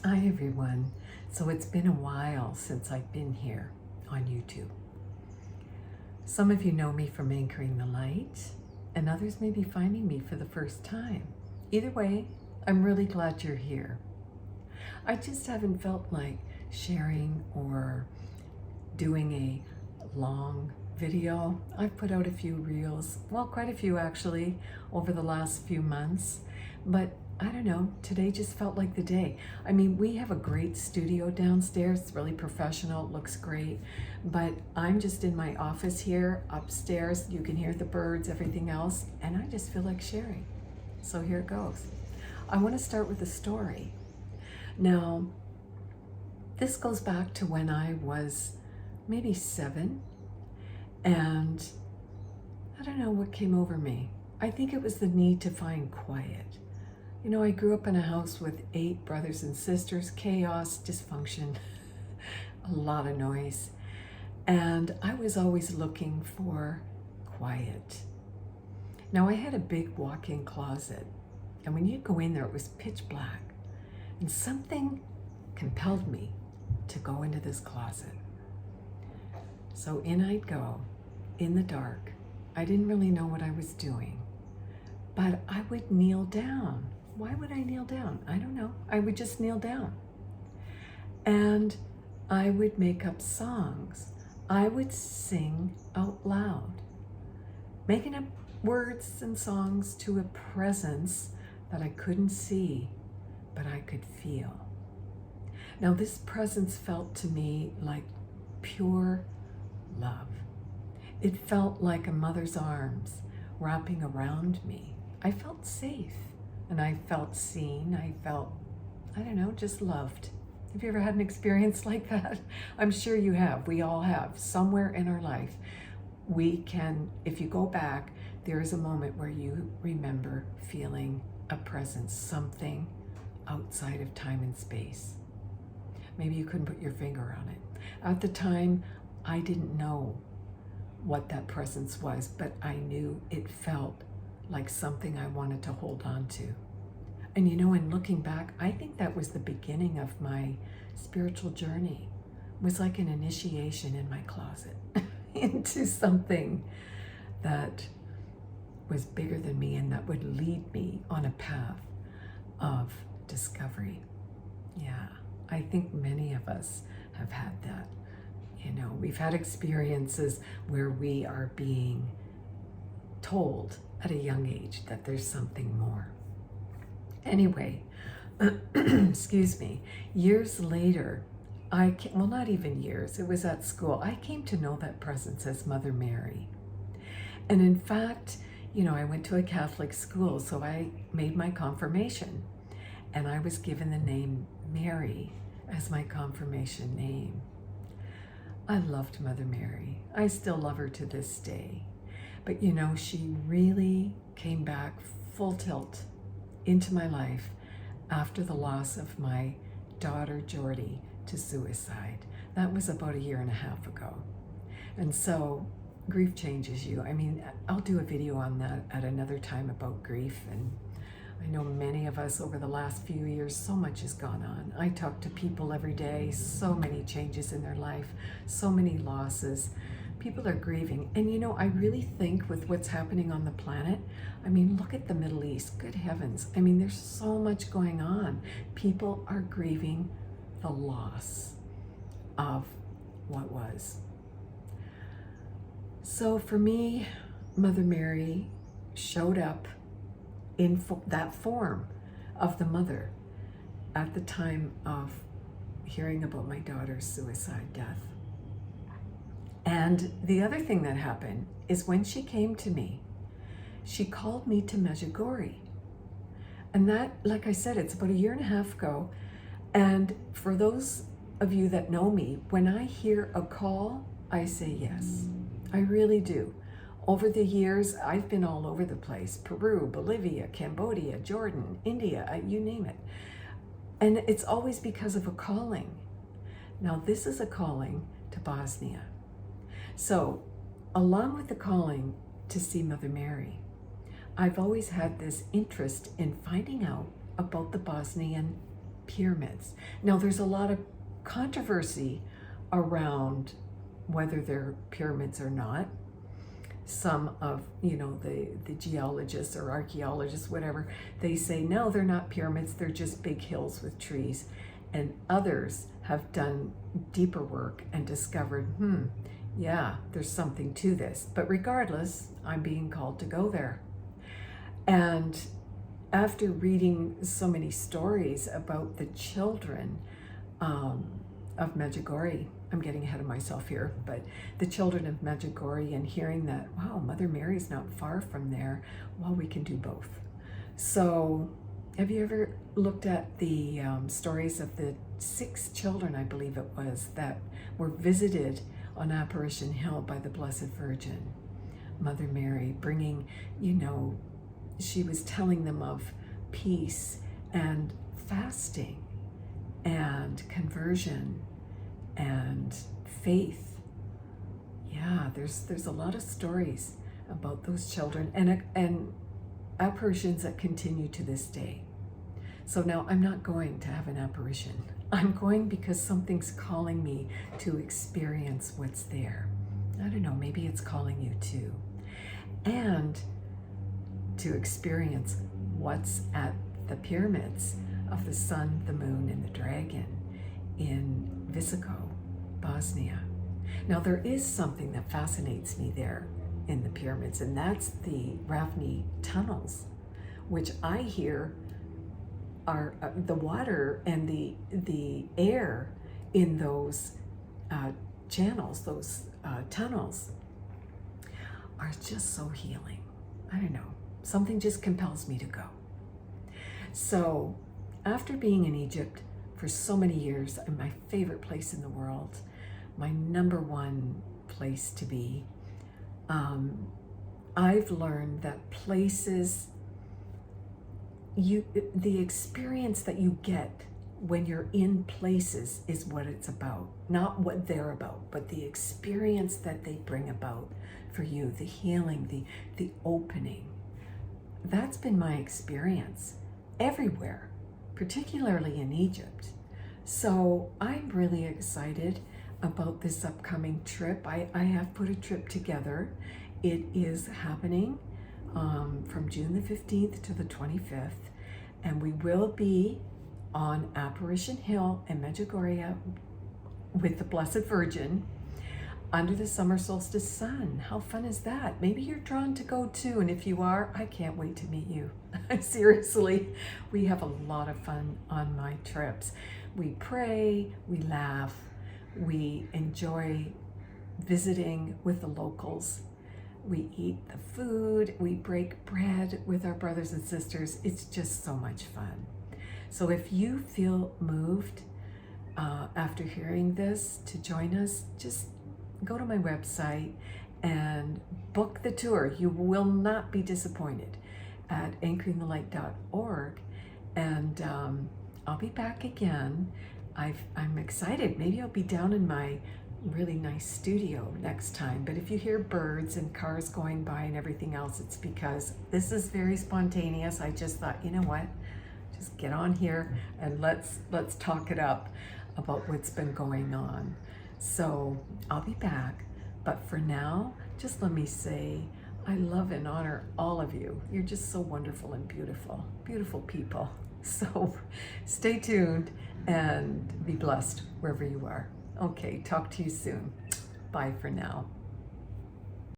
Hi everyone. So it's been a while since I've been here on YouTube. Some of you know me from Anchoring the Light, and others may be finding me for the first time. Either way, I'm really glad you're here. I just haven't felt like sharing or doing a long video. I've put out a few reels, well, quite a few actually, over the last few months, but I don't know, today just felt like the day. I mean, we have a great studio downstairs. It's really professional, it looks great, but I'm just in my office here upstairs. You can hear the birds, everything else, and I just feel like sharing. So here it goes. I want to start with a story. Now, this goes back to when I was maybe 7, and I don't know what came over me. I think it was the need to find quiet. You know, I grew up in a house with 8 brothers and sisters, chaos, dysfunction, a lot of noise. And I was always looking for quiet. Now, I had a big walk-in closet, and when you'd go in there, it was pitch black. And something compelled me to go into this closet. So in I'd go, in the dark. I didn't really know what I was doing, but I would kneel down. Why would I kneel down? I don't know. I would just kneel down. And I would make up songs. I would sing out loud, making up words and songs to a presence that I couldn't see, but I could feel. Now, this presence felt to me like pure love. It felt like a mother's arms wrapping around me. I felt safe. And I felt seen, I felt, I don't know, just loved. Have you ever had an experience like that? I'm sure you have. We all have. Somewhere in our life, we can, if you go back, there is a moment where you remember feeling a presence, something outside of time and space. Maybe you couldn't put your finger on it. At the time, I didn't know what that presence was, but I knew it felt like something I wanted to hold on to. And you know, in looking back, I think that was the beginning of my spiritual journey. It was like an initiation in my closet into something that was bigger than me and that would lead me on a path of discovery. Yeah, I think many of us have had that. You know, we've had experiences where we are being told at a young age that there's something more. Anyway, excuse me, years later, well, not even years, it was at school, I came to know that presence as Mother Mary. And in fact, you know, I went to a Catholic school, so I made my confirmation, and I was given the name Mary as my confirmation name. I loved Mother Mary. I still love her to this day. But you know, she really came back full tilt into my life after the loss of my daughter, Jordy, to suicide. That was about 1.5 years ago. And so grief changes you. I mean, I'll do a video on that at another time about grief. And I know many of us over the last few years, so much has gone on. I talk to people every day, so many changes in their life, so many losses. People are grieving. And you know, I really think with what's happening on the planet, I mean, look at the Middle East, good heavens. I mean, there's so much going on. People are grieving the loss of what was. So for me, Mother Mary showed up in that form of the mother at the time of hearing about my daughter's suicide death. And the other thing that happened is when she came to me, she called me to Medjugorje. And that, like I said, it's about 1.5 years ago. And for those of you that know me, when I hear a call, I say yes. I really do. Over the years, I've been all over the place. Peru, Bolivia, Cambodia, Jordan, India, you name it. And it's always because of a calling. Now, this is a calling to Bosnia. So, along with the calling to see Mother Mary, I've always had this interest in finding out about the Bosnian pyramids. Now, there's a lot of controversy around whether they're pyramids or not. Some of, the geologists or archaeologists, whatever, they say, no, they're not pyramids, they're just big hills with trees. And others have done deeper work and discovered, yeah, there's something to this. But regardless, I'm being called to go there. And after reading so many stories about the children of Medjugorje, I'm getting ahead of myself here, but the children of Medjugorje, and hearing that, wow, Mother Mary's not far from there, well, we can do both. So have you ever looked at the stories of the 6 children, I believe it was, that were visited on Apparition Hill by the Blessed Virgin, Mother Mary, bringing, she was telling them of peace and fasting and conversion and faith. Yeah, there's a lot of stories about those children and apparitions that continue to this day. So now I'm not going to have an apparition. I'm going because something's calling me to experience what's there. I don't know, maybe it's calling you too. And to experience what's at the pyramids of the sun, the moon, and the dragon in Visoko, Bosnia. Now, there is something that fascinates me there in the pyramids, and that's the Ravni tunnels, which I hear are the water and the air in those channels, those tunnels, are just so healing. I don't know, something just compels me to go. So after being in Egypt for so many years, and my favorite place in the world, my #1 place to be, I've learned that places, the experience that you get when you're in places is what it's about. Not what they're about, but the experience that they bring about for you, the healing, the opening. That's been my experience everywhere, particularly in Egypt. So I'm really excited about this upcoming trip. I have put a trip together. It is happening from June the 15th to the 25th, and we will be on Apparition Hill in Medjugorje with the Blessed Virgin under the summer solstice sun. How fun is that? Maybe you're drawn to go too, and if you are, I can't wait to meet you. Seriously, we have a lot of fun on my trips. We pray, we laugh, we enjoy visiting with the locals. We eat the food, we break bread with our brothers and sisters. It's just so much fun. So if you feel moved after hearing this to join us, just go to my website and book the tour. You will not be disappointed at anchoringthelight.org. And I'll be back again. I'm excited. Maybe I'll be down in my really nice studio next time. But if you hear birds and cars going by and everything else, it's because this is very spontaneous. I just thought, you know what? Just get on here and let's talk it up about what's been going on. So I'll be back, but for now, just let me say, I love and honor all of you. You're just so wonderful and beautiful, beautiful people. So stay tuned and be blessed wherever you are. Okay, talk to you soon. Bye for now.